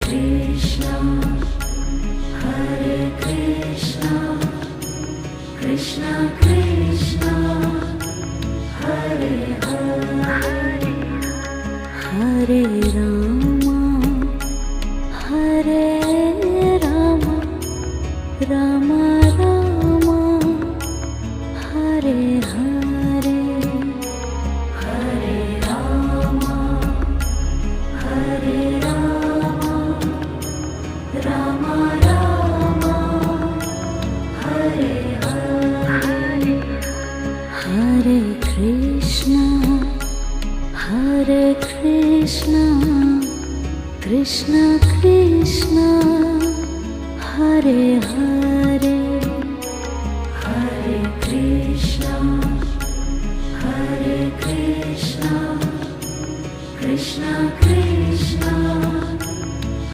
Krishna, Hare Krishna, Krishna Krishna, Hare Hare, Hare Rama, Hare Rama, Rama Rama, Hare Hare, Hare Rama, Hare Rama, Rama Rama, Hare Hare, Hare Krishna, Hare Krishna, Krishna Krishna, Hare Hare, Hare Krishna, Hare Krishna, Krishna Krishna,